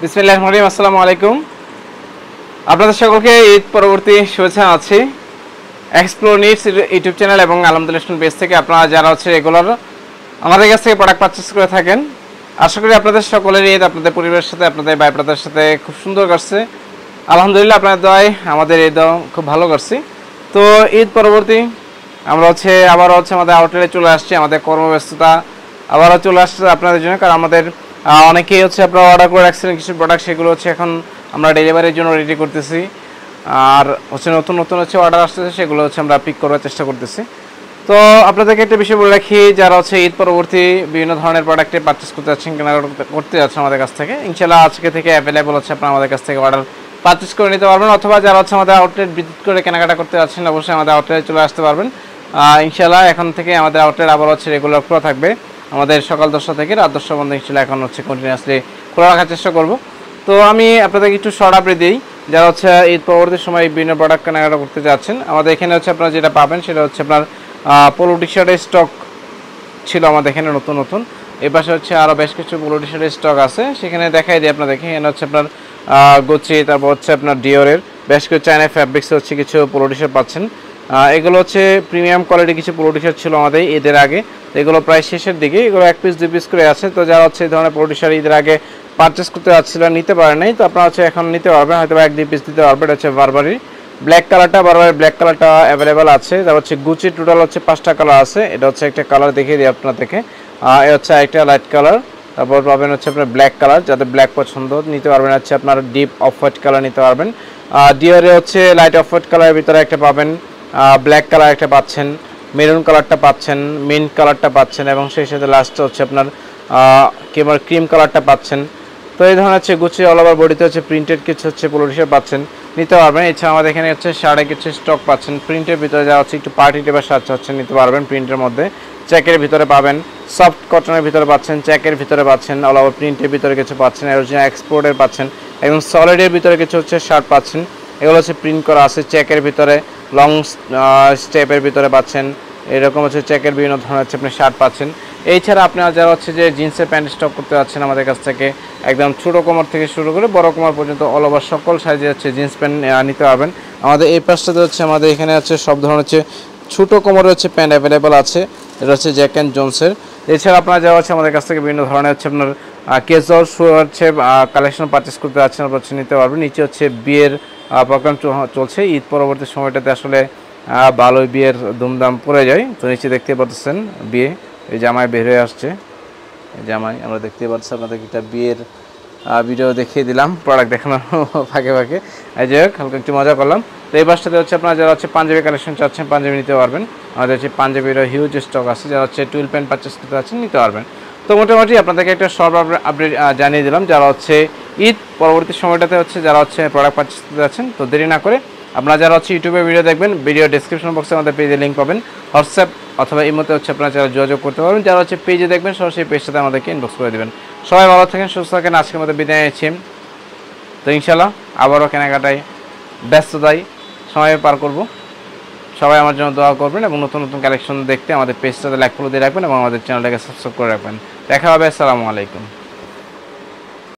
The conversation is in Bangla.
বিসমিল্লাহির রহমানির রহিম। আসসালামু আলাইকুম। আপনাদের সকলকে ঈদ পরবর্তী শুভেচ্ছা আছি। এক্সপ্লোর নিডস ইউটিউব চ্যানেল এবং আলহামদুলিল্লাহ পেজ থেকে আপনারা যারা হচ্ছে রেগুলার আমাদের কাছ থেকে প্রোডাক্ট পারচেস করে থাকেন, আশা করি আপনাদের সকলের ঈদ আপনাদের পরিবারের সাথে আপনাদের ভাই ব্রাদারের সাথে খুব সুন্দর কাটছে। আলহামদুলিল্লাহ আপনাদের দোয়ায় আমাদের ঈদও খুব ভালো কাটছে। তো ঈদ পরবর্তী আমরা আবার আমাদের আউটলেটে চলে আসছি। আমাদের কর্মব্যস্ততা আবারও চলে আসছে আপনাদের জন্য, কারণ আমাদের অনেকেই আপনারা অর্ডার করে রাখছিলেন কিছু প্রোডাক্ট, সেগুলো এখন আমরা ডেলিভারির জন্য রেডি করতেছি। আর নতুন নতুন অর্ডার আসতেছে, সেগুলো আমরা পিক করার চেষ্টা করতেছি। তো আপনাদেরকে একটা বিষয় বলে রাখি, যারা ঈদ পরবর্তী বিভিন্ন ধরনের প্রোডাক্টে পারচেস করতে যাচ্ছেন, কেনাকাটা করতে যাচ্ছেন আমাদের কাছ থেকে, ইনশাআল্লাহ আজকে থেকে অ্যাভেলেবল আপনারা আমাদের কাছ থেকে অর্ডার পারচেস করে নিতে পারবেন। অথবা যারা আমাদের আউটলেট ভিজিট করে কেনাকাটা করতে যাচ্ছেন, অবশ্যই আমাদের আউটলেটে চলে আসতে পারবেন। ইনশাআল্লাহ এখন থেকে আমাদের আউটলেট আবার রেগুলার খোলা থাকবে। আমাদের সকাল 10টা থেকে রাত 10টা পর্যন্ত ইনশাআল্লাহ এখন কন্টিনিউয়াসলি খোলা রাখার চেষ্টা করব। তো আমি আপনাদেরকে একটু শর্ট আপডেট দিই, যারা ঈদ পরবর্তী সময় বিভিন্ন প্রোডাক্ট কেনাকাটা করতে যাচ্ছেন। আমাদের এখানে আপনারা যেটা পাবেন সেটা আপনার পোলো টি শার্টের স্টক ছিল আমাদের এখানে নতুন নতুন। এই পাশে আরও বেশ কিছু পোলো টি শার্টের স্টক আছে, সেখানে দেখাই দিই আপনাদেরকে। এখানে আপনার গুচি, তারপর আপনার ডিওরের বেশ কিছু চায়না ফ্যাব্রিক্স কিছু পোলো টি শার্ট পাচ্ছেন। এগুলো প্রিমিয়াম কোয়ালিটি কিছু পোলো টি শার্ট ছিল আমাদের ঈদের আগে, এগুলো প্রায় শেষের দিকে, এগুলো 1 পিস 2 পিস করে আছে। তো যারা এই ধরনের পোলো টি শার্ট ঈদের আগে পারচেস করতে যাচ্ছিলেন, নিতে পারেন নাই, তো আপনারা এখন নিতে পারবেন, হয়তো 1-2 পিস দিতে পারবেন। এটা বারবারি ব্ল্যাক কালারটা, বারবারি ব্ল্যাক কালারটা অ্যাভেলেবেল আছে। তারপর গুচি টোটাল 5টা কালার আছে। এটা একটা কালার দেখিয়ে দিই আপনাদেরকে। একটা লাইট কালার, তারপর পাবেন আপনার ব্ল্যাক কালার, যাতে ব্ল্যাক পছন্দ নিতে পারবেন। আপনার ডিপ অফ হোয়াইট কালার নিতে পারবেন। ডিওরে লাইট অফ হোয়াইট কালারের ভিতরে একটা পাবেন, ব্ল্যাক কালার একটা পাচ্ছেন, মেরুন কালারটা পাচ্ছেন, মিন্ট কালারটা পাচ্ছেন, এবং সেই সাথে লাস্টে আপনার ক্রিম কালারটা পাচ্ছেন। তো এই ধরনের গুচি অল ওভার বডিতে প্রিন্টেড কিছু পোলো টি শার্ট পাচ্ছেন, নিতে পারবেন। এছাড়া আমাদের এখানে শার্টে কিছু স্টক পাচ্ছেন প্রিন্টের ভিতরে, যা একটু পার্টি টাইপের শার্ট নিতে পারবেন প্রিন্টের মধ্যে। চেকের ভিতরে পাবেন, সফট কটনের ভিতরে পাচ্ছেন, চেকের ভিতরে পাচ্ছেন, অল ওভার প্রিন্টের ভিতরে কিছু পাচ্ছেন, অরিজিনাল এক্সপোর্টের পাচ্ছেন, এবং সলিডের ভিতরে কিছু শার্ট পাচ্ছেন। এগুলো প্রিন্ট করা আছে চেকের ভিতরে, লং স্টেপের ভিতরে পাচ্ছেন। এরকম চেকের বিভিন্ন ধরনের আপনি শার্ট পাচ্ছেন। এছাড়া আপনারা যারা যে জিন্সের প্যান্ট স্টক করতে যাচ্ছেন আমাদের কাছ থেকে, একদম ছোটো কোমর থেকে শুরু করে বড় কোমর পর্যন্ত অল ওভার সকল সাইজে জিন্স প্যান্ট নিতে পারবেন। আমাদের এই পাশটাতে আমাদের এখানে সব ধরনের ছোটো কোমরের প্যান্ট অ্যাভেলেবেল আছে। এটা জ্যাক অ্যান্ড জোন্সের। এছাড়া আপনারা যারা আমাদের কাছ থেকে বিভিন্ন ধরনের আপনার ক্যাজুয়াল শু কালেকশন পারচেস করতে যাচ্ছেন, নিতে পারবেন। নিচে বিয়ের প্রোগ্রাম চলছে, ঈদ পরবর্তী সময়টাতে আসলে ভালোই বিয়ের ধুমধাম পড়ে যায়। তো নিচে দেখতে পাচ্ছেন বিয়ে, এই জামাই বের হয়ে আসছে, এই জামাই আমরা দেখতে পাচ্ছি। আপনাদের একটা বিয়ের ভিডিও দেখিয়ে দিলাম, প্রোডাক্ট দেখানোর ফাঁকে ফাঁকে। যাই হোক, হালকা একটু মজা করলাম। তো এই বাসটাতে আপনারা যারা পাঞ্জাবি কালেকশন চাচ্ছেন, পাঞ্জাবি নিতে পারবেন। আমাদের পাঞ্জাবির হিউজ স্টক আছে, যারা টুইল প্যান্ট পারচেস করতে যাচ্ছেন নিতে পারবেন। তো মোটামুটি আপনাদেরকে একটা শর্ট আপডেট জানিয়ে দিলাম, যারা ঈদ পরবর্তী সময়টাতে যারা প্রোডাক্ট পারচেস করতে যাচ্ছেন। তো দেরি না করে আপনারা যারা ইউটিউবে ভিডিও দেখবেন, ভিডিও ডেসক্রিপশন বক্সে আমাদের পেজে লিঙ্ক পাবেন। হোয়াটসঅ্যাপ অথবা ইমোতে আপনারা যারা যোগাযোগ করতে পারবেন। যারা পেজে দেখবেন, সরাসরি পেজটাতে আমাদেরকে ইনবক্স করে দেবেন। সবাই ভালো থাকেন, সুস্থ থাকেন। আজকের মধ্যে বিদায় নিচ্ছি। তো ইনশাআল্লাহ আবারও কেনাকাটায় ব্যস্ততায় সময় পার করব। সবাই আমার জন্য দোয়া করবেন, এবং নতুন নতুন কালেকশন দেখতে আমাদের পেজটাতে লাইক ফলো দিয়ে রাখবেন, এবং আমাদের চ্যানেলটাকে সাবস্ক্রাইব করে রাখবেন। দেখা হবে। আসসালামু আলাইকুম।